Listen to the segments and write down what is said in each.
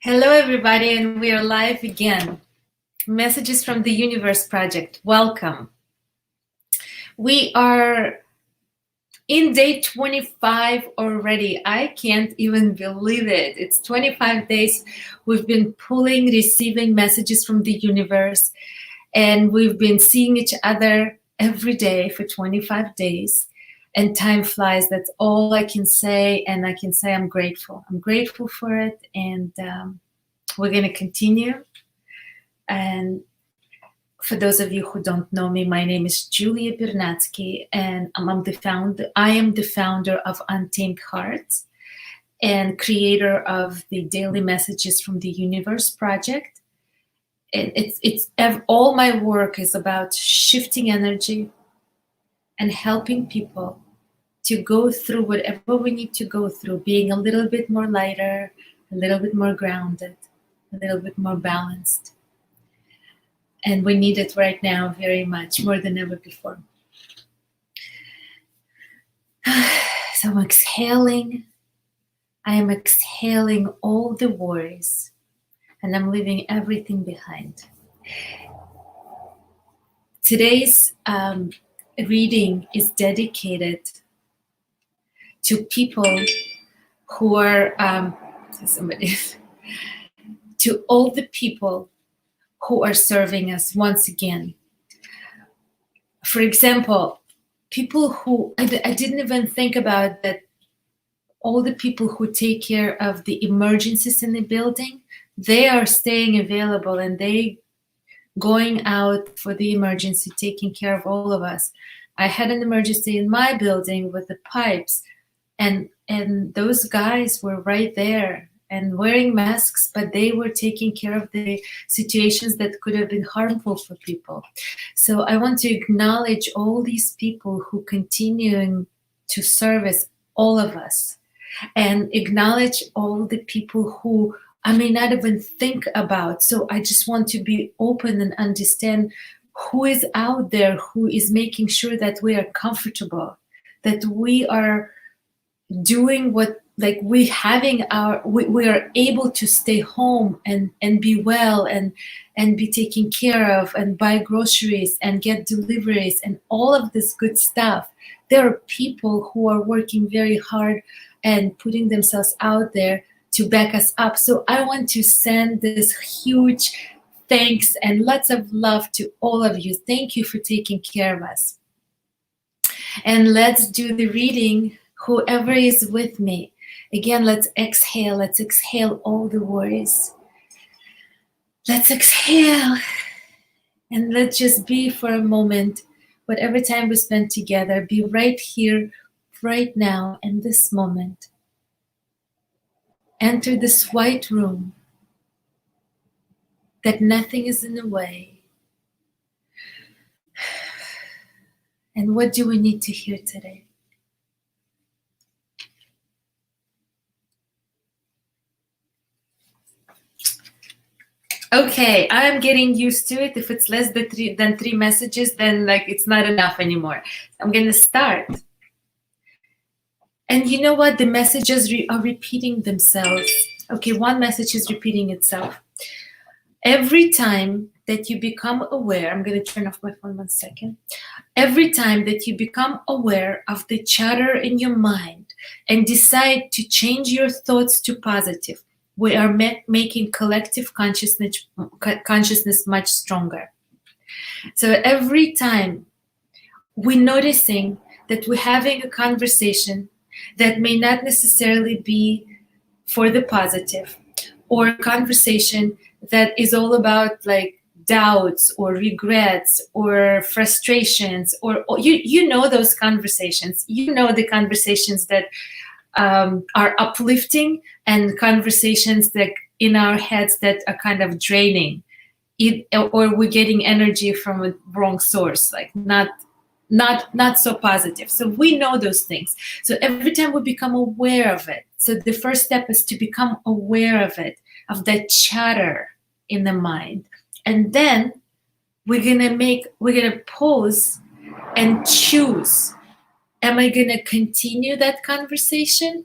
Hello, everybody, and we are live again. Messages from the Universe Project. Welcome. We are in day 25 already. I can't even believe it. It's 25 days. We've been pulling, receiving messages from the universe, and we've been seeing each other every day for 25 days. And time flies. That's all I can say. And I can say I'm grateful. I'm grateful for it. And we're going to continue. And for those of you who don't know me, my name is Julia Bernadsky, and I am the founder of Untamed Hearts and creator of the Daily Messages from the Universe Project. And all my work is about shifting energy and helping people to go through whatever we need to go through, being a little bit more lighter, a little bit more grounded, a little bit more balanced. And we need it right now very much, more than ever before. So I'm exhaling. I am exhaling all the worries, and I'm leaving everything behind. Today's reading is dedicated to people who are, to all the people who are serving us once again. For example, people who, I didn't even think about that, all the people who take care of the emergencies in the building, they are staying available and they going out for the emergency, taking care of all of us. I had an emergency in my building with the pipes, and those guys were right there and wearing masks, but they were taking care of the situations that could have been harmful for people. So I want to acknowledge all these people who continuing to service all of us, and acknowledge all the people who I may not even think about. So I just want to be open and understand who is out there, who is making sure that we are comfortable, that we are doing what, like we are able to stay home and be well and be taken care of and buy groceries and get deliveries and all of this good stuff. There are people who are working very hard and putting themselves out there to back us up. So I want to send this huge thanks and lots of love to all of you. Thank you for taking care of us. And let's do the reading, whoever is with me. Again, let's exhale. Let's exhale all the worries. Let's exhale. And let's just be for a moment, whatever time we spend together, be right here, right now, in this moment. Enter this white room, that nothing is in the way. And what do we need to hear today? Okay, I'm getting used to it. If it's less than three messages, then like it's not enough anymore. I'm gonna start. And you know what? The messages are repeating themselves. Okay, one message is repeating itself. Every time that you become aware, I'm gonna turn off my phone 1 second. Every time that you become aware of the chatter in your mind and decide to change your thoughts to positive, we are making collective consciousness much stronger. So every time we're noticing that we're having a conversation that may not necessarily be for the positive, or a conversation that is all about like doubts or regrets or frustrations, or you know those conversations. You know the conversations that are uplifting and conversations that in our heads that are kind of draining, or we're getting energy from a wrong source, like not so positive. So we know those things. So every time we become aware of it, so the first step is to become aware of it, of that chatter in the mind. And then we're gonna pause and choose. Am I gonna continue that conversation,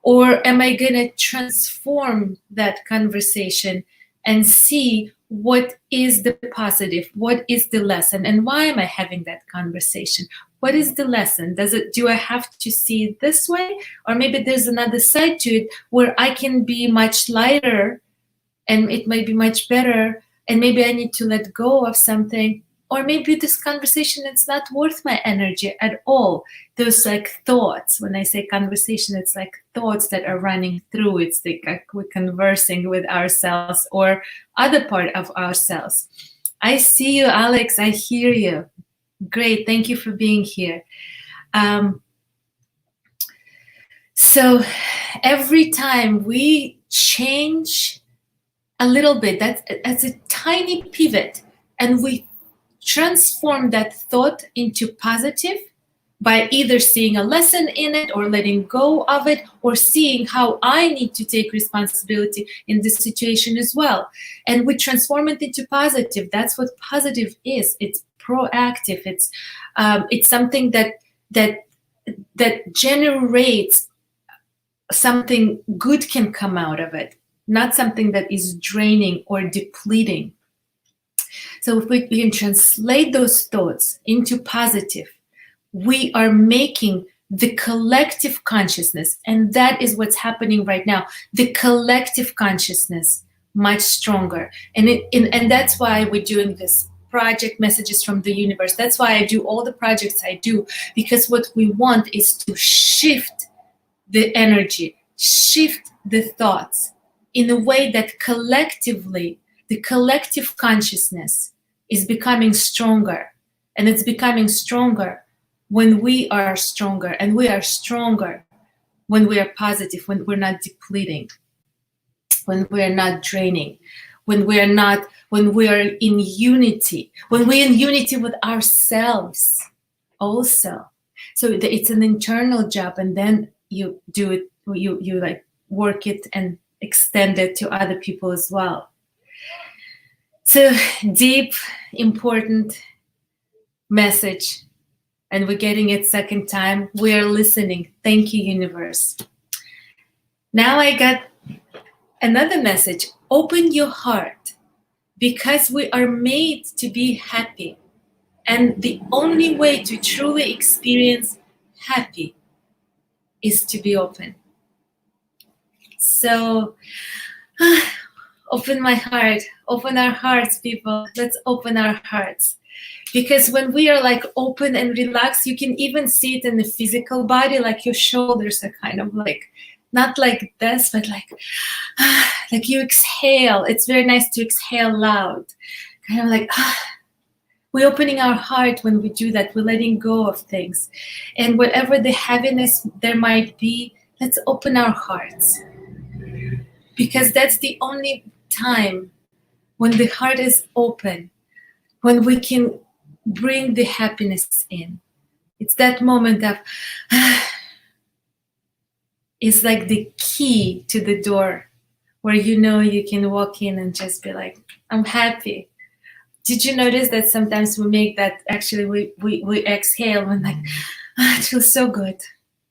Or am I going to transform that conversation and see what is the positive, what is the lesson, and why am I having that conversation? What is the lesson? Do I have to see it this way? Or maybe there's another side to it where I can be much lighter and it might be much better, and maybe I need to let go of something. Or maybe this conversation, it's not worth my energy at all. Those like thoughts, when I say conversation, it's like thoughts that are running through. It's like we're conversing with ourselves or other part of ourselves. I see you, Alex. I hear you. Great. Thank you for being here. So every time we change a little bit, that's a tiny pivot, and we transform that thought into positive by either seeing a lesson in it or letting go of it, or seeing how I need to take responsibility in this situation as well. And we transform it into positive. That's what positive is. It's proactive. It's something that generates something good can come out of it, not something that is draining or depleting. So if we can translate those thoughts into positive, we are making the collective consciousness, and that is what's happening right now, the collective consciousness much stronger. And that's why we're doing this project, Messages from the Universe. That's why I do all the projects I do, because what we want is to shift the energy, shift the thoughts in a way that collectively, the collective consciousness is becoming stronger. And it's becoming stronger when we are stronger, and we are stronger when we are positive, when we're not depleting, when we are not draining, when we are in unity, when we're in unity with ourselves also. So it's an internal job, and then you do it, you like work it and extend it to other people as well. So deep, important message, and we're getting it second time. We are listening. Thank you, universe. Now I got another message. Open your heart, because we are made to be happy. And the only way to truly experience happy is to be open. So open my heart, open our hearts, people. Let's open our hearts. Because when we are like open and relaxed, you can even see it in the physical body, like your shoulders are kind of like, not like this, but like you exhale. It's very nice to exhale loud. Kind of like, we're opening our heart when we do that. We're letting go of things. And whatever the heaviness there might be, let's open our hearts. Because that's the only time when the heart is open, when we can bring the happiness in. It's that moment of, it's like the key to the door where you can walk in and just be like, I'm happy. Did you notice that sometimes we make that, actually we exhale when like, it feels so good,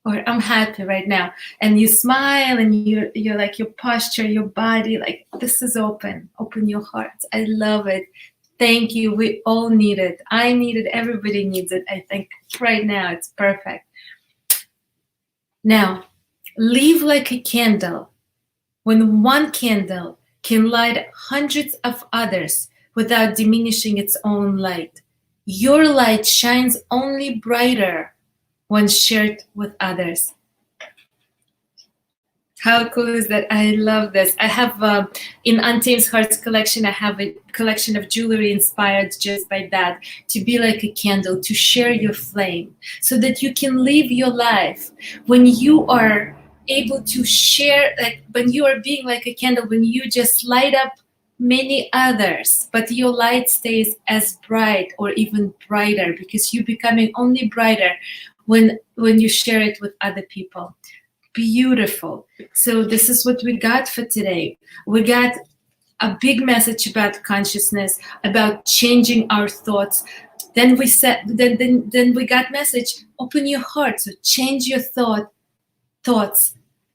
or I'm happy right now. And you smile, and you're like, your posture, your body, like, this is open your hearts. I love it. Thank you. We all need it. I need it. Everybody needs it. I think right now it's perfect. Now, live like a candle. When one candle can light hundreds of others without diminishing its own light, your light shines only brighter when shared with others. How cool is that? I love this. I have, in Untamed Hearts collection, I have a collection of jewelry inspired just by that, to be like a candle, to share your flame, so that you can live your life. When you are able to share, like when you are being like a candle, when you just light up many others, but your light stays as bright or even brighter, because you're becoming only brighter when you share it with other people. Beautiful. So this is what we got for today. We got a big message about consciousness, about changing our thoughts. Then we said, then we got message, open your heart. So change your thoughts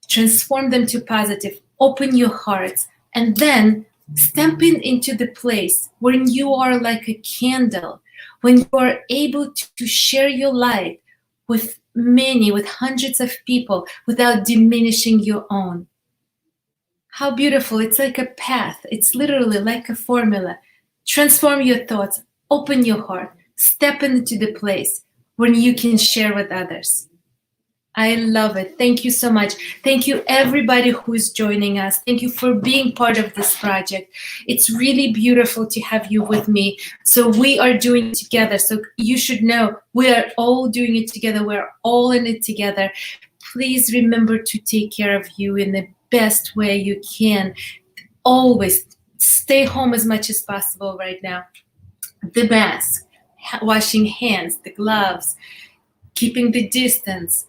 transform them to positive, open your hearts, and then step into the place when you are like a candle, when you are able to share your light with many, with hundreds of people without diminishing your own. How beautiful. It's like a path. It's literally like a formula. Transform your thoughts, open your heart, step into the place when you can share with others. I love it. Thank you so much. Thank you, everybody who is joining us. Thank you for being part of this project. It's really beautiful to have you with me. So we are doing it together. So you should know we are all doing it together. We're all in it together. Please remember to take care of you in the best way you can. Always stay home as much as possible right now. The mask, washing hands, the gloves, keeping the distance.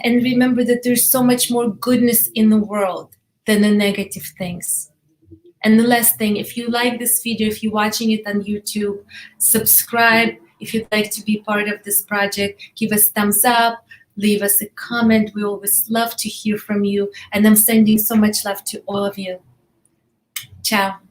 And remember that there's so much more goodness in the world than the negative things. And the last thing, if you like this video, if you're watching it on YouTube, subscribe. If you'd like to be part of this project, give us thumbs up, leave us a comment. We always love to hear from you. And I'm sending so much love to all of you. Ciao.